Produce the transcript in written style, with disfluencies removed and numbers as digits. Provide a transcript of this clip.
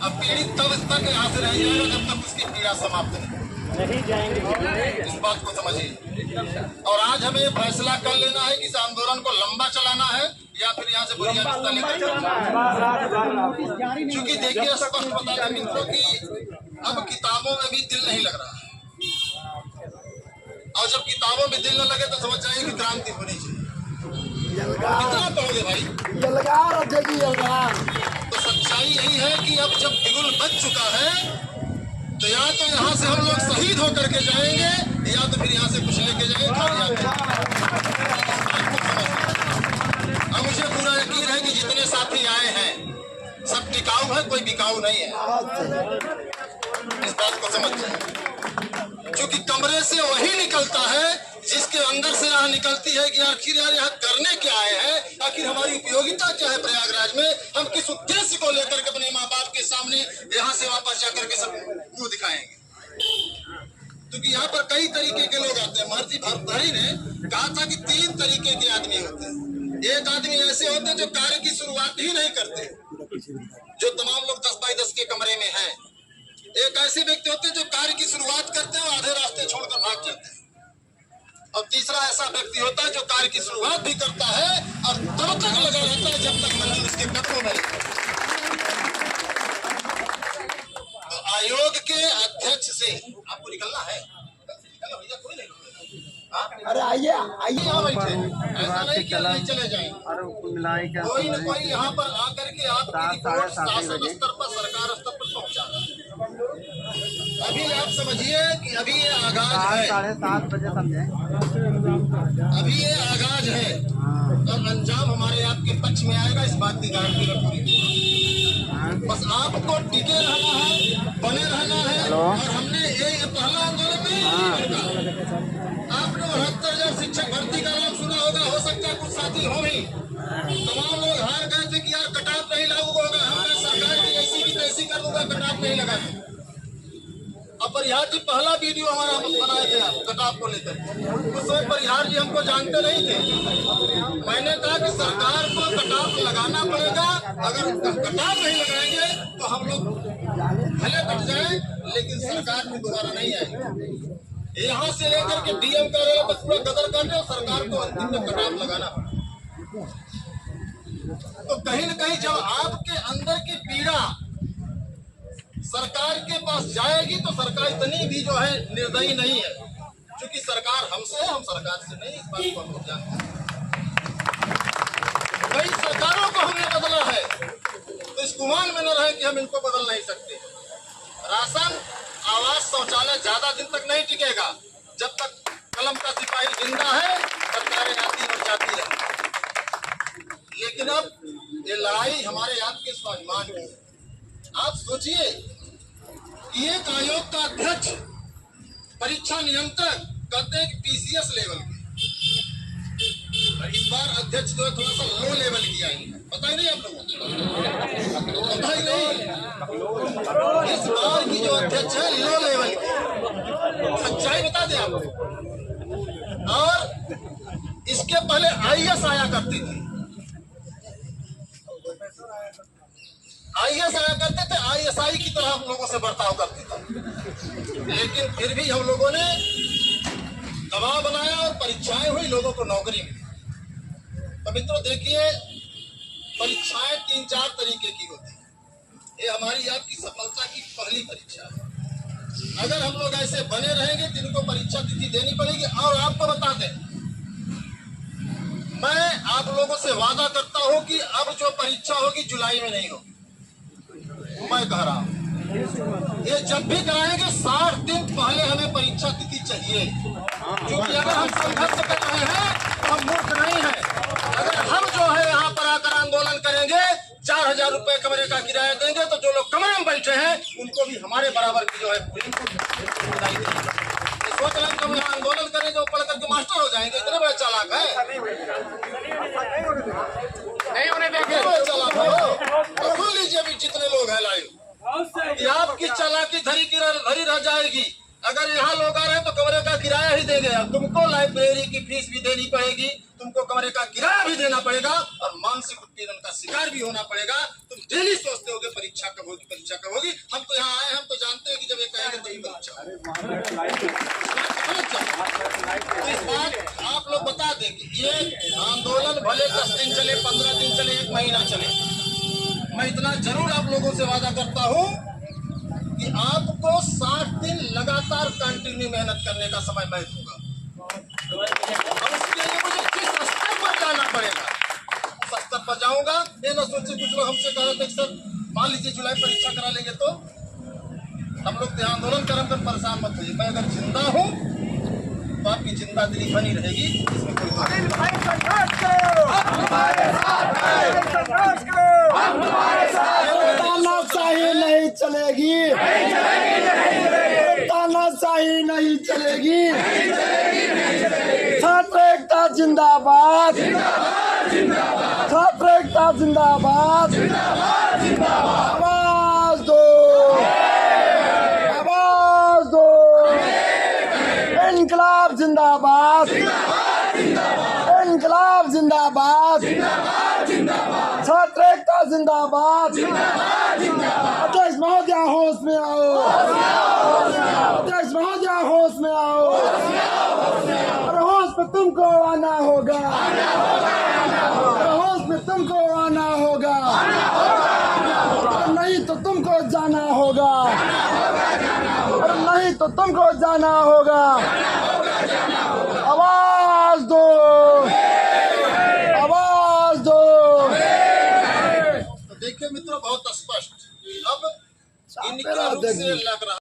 अब पीड़ित तब तक यहाँ से रह जाएगा जब तक उसकी पीड़ा समाप्त नहीं जाएंगे। इस बात को समझिए। और आज हमें ये फैसला कर लेना है कि इस आंदोलन को लंबा चलाना है या फिर यहाँ से बुरी अवस्था लेकर चलना है। क्योंकि देखिए स्पष्ट बता दें मित्रों की अब किताबों में भी दिल नहीं लग रहा है, और जब किताबों में दिल न लगे तो समझ जाइए कि क्रांति होनी चाहिए। कितना कहोगे भाई? तो सच्चाई यही है कि अब जब बिगुल बच चुका है तो या तो यहाँ से हम लोग शहीद होकर के जाएंगे या तो फिर यहाँ से कुछ लेके जाएंगे। अब मुझे पूरा यकीन है कि जितने साथी आए हैं सब टिकाऊ है, कोई बिकाऊ नहीं है। इस बात को समझ जाए, क्योंकि कमरे से वही निकलता है जिसके अंदर से यहाँ निकलती है कि आखिर यार यहाँ करने क्या आए हैं, आखिर हमारी उपयोगिता क्या है प्रयागराज में, हम किस उद्देश्य को लेकर के अपने माँ बाप के सामने यहाँ से वापस जाकर के सब मुंह दिखाएंगे। क्योंकि यहाँ पर कई तरीके के लोग आते हैं। महर्षि भर्तृहरि ने कहा था कि 3 तरीके के आदमी होते हैं। एक आदमी ऐसे होते हैं जो कार्य की शुरुआत ही नहीं करते, जो तमाम लोग 10 बाई 10 के कमरे में हैं। एक ऐसे व्यक्ति होते हैं जो कार्य की शुरुआत करते हैं और आधे रास्ते छोड़कर भाग जाते हैं। और तीसरा ऐसा व्यक्ति होता है जो कार्य की शुरुआत भी करता है और तब तक लगा रहता है जब तक मंजिल उसके कदमों में। तो आयोग के अध्यक्ष से आपको निकलना है, भैया कोई नहीं। अरे आइए आइए यहाँ बैठे, ऐसा नहीं कि नहीं चले जाएं। कोई न कोई यहाँ पर आकर के आपकी रिपोर्ट शासन स्तर पर सरकार स्तर पर पहुँचा। अभी आप समझिए कि अभी ये आगाज है, 7:30 बजे समझे, अभी ये आगाज है और अंजाम हमारे आपके पक्ष में आएगा, इस बात की गारंटी रखूंगी। बस आपको टिके रहना है, बने रहना है। और हमने ये पहला आंदोलन नहीं किया। आपने 78,000 शिक्षक भर्ती का नाम सुना होगा, हो सकता है कुछ साथी हो भी। तमाम लोग हार गए थे कि यार कटाफ नहीं लागू होगा, हमने सरकार की ऐसी की तैसी कर दूंगा, कटाफ नहीं लगा। अब परिहार जी पहला वीडियो हमारा बनाए थे आप कटाफ को लेकर। उस समय परिहार जी हमको जानते नहीं थे। मैंने कहा कि सरकार को कटाफ लगाना पड़ेगा, अगर कटाफ नहीं लगाएंगे तो हम लोग भले कट जाए लेकिन सरकार में दोबारा नहीं आएगी। यहाँ से लेकर के डीएम कार्यालय तक पूरा कदर करने और सरकार को अंतिम में कटाफ लगाना पड़ेगा। तो कहीं न कहीं जब आपके अंदर की पीड़ा सरकार के पास जाएगी तो सरकार इतनी भी जो है निर्दयी नहीं है, क्योंकि सरकार हमसे है, हम सरकार से नहीं। इस बात को हम लोग जानते हैं। कई सरकारों को हमने बदला है, तो इस गुमान में न रहे कि हम इनको बदल नहीं सकते। राशन, आवास, शौचालय ज्यादा दिन तक नहीं टिकेगा। जब तक कलम का सिपाही जिंदा है सरकारें आती और जाती है। लेकिन अब ये लड़ाई हमारे आपके स्वाभिमान की है। आप सोचिए कि एक आयोग का अध्यक्ष, परीक्षा नियंत्रक कहते हैं कि पीसीएस लेवल के, और इस बार अध्यक्ष जो है थोड़ा सा लो लेवल की आई है। पता ही नहीं आप लोगों को, पता ही नहीं। इस बार की जो अध्यक्ष है लो लेवल की, सच्चाई बता दें आपको। और इसके पहले आईएएस आया करती थी, आईएएस आया करते थे, आईएसआई की तरह हम लोगों से बर्ताव करते थे। लेकिन फिर भी हम लोगों ने दबाव बनाया और परीक्षाएं हुई, लोगों को नौकरी मिली। तो मित्रों देखिए, परीक्षाएं 3-4 तरीके की होती है। ये हमारी आपकी सफलता की पहली परीक्षा है। अगर हम लोग ऐसे बने रहेंगे तो इनको परीक्षा तिथि देनी पड़ेगी। और आपको बता दें, मैं आप लोगों से वादा करता हूं कि अब जो परीक्षा होगी जुलाई में नहीं होगी। मैं कह रहा हूं, ये जब भी कराएंगे 60 दिन पहले हमें परीक्षा तिथि चाहिए। क्योंकि अगर हम संघर्ष कर रहे हैं तो हम मूर्ख नहीं है। अगर हम जो है यहाँ पर आकर आंदोलन करेंगे, 4,000 रुपए कमरे का किराया देंगे, तो जो लोग कमरे में बैठे हैं उनको भी हमारे बराबर की जो है बुराई देंगे। सोच रहे हैं कि हम यहाँ आंदोलन करें जो पढ़ करके मास्टर हो जाएंगे, इतने बड़े चालाक है। नहीं उन्हें देखे चालाक हो तो सुन लीजिए अभी जितने लोग हैं लाइव, कि आपकी चालाकी धरी की धरी रह जाएगी। अगर यहाँ लोग आ रहे हैं तो कमरे का किराया ही देंगे, तुमको लाइब्रेरी की फीस भी देनी पड़ेगी, तुमको कमरे का किराया भी देना पड़ेगा और मानसिक उत्पीड़न का शिकार भी होना पड़ेगा। तुम डेली सोचते होगे परीक्षा कब होगी, परीक्षा कब होगी। हम तो यहाँ आए, हम तो जानते हैं कि जब ये कहेंगे तभी परीक्षा होगी। तो इस बात आप लोग बता दें कि ये आंदोलन भले 10 दिन चले, 15 दिन चले, 1 महीना चले, मैं इतना जरूर आप लोगों से वादा करता हूँ कि आपको 60 दिन लगातार कंटिन्यू मेहनत करने का समय मैं दूंगा। और उसके लिए मुझे किस स्तर पर जाना पड़ेगा उस स्तर पर जाऊंगा। ये ना सोचे कुछ लोग हमसे कह रहे थे सर मान लीजिए जुलाई परीक्षा करा लेंगे तो हम लोग तो आंदोलन करम कर परेशान मत होइए। मैं अगर जिंदा हूँ तो आपकी जिंदा दिली बनी रहेगी, इसमें कोई तानाशाही नहीं चलेगी, तानाशाही नहीं चलेगी। छात्र एकता जिंदाबाद, छात्र एकता जिंदाबाद। आवाज दो, आवाज दो। इनकलाब जिंदाबाद, इनकलाब जिंदाबाद, छात्र एकता जिंदाबाद। अध्यक्ष महोदय होश में आओ, अध्यक्ष महोदय होश में आओ। और होश में तुमको आना होगा, और होश में तुमको आना होगा, और नहीं तो तुमको जाना होगा, और नहीं तो तुमको जाना होगा। आवाज दो, आवाज दो। देखिए मित्रों बहुत स्पष्ट अब इनके रूप से लग रहा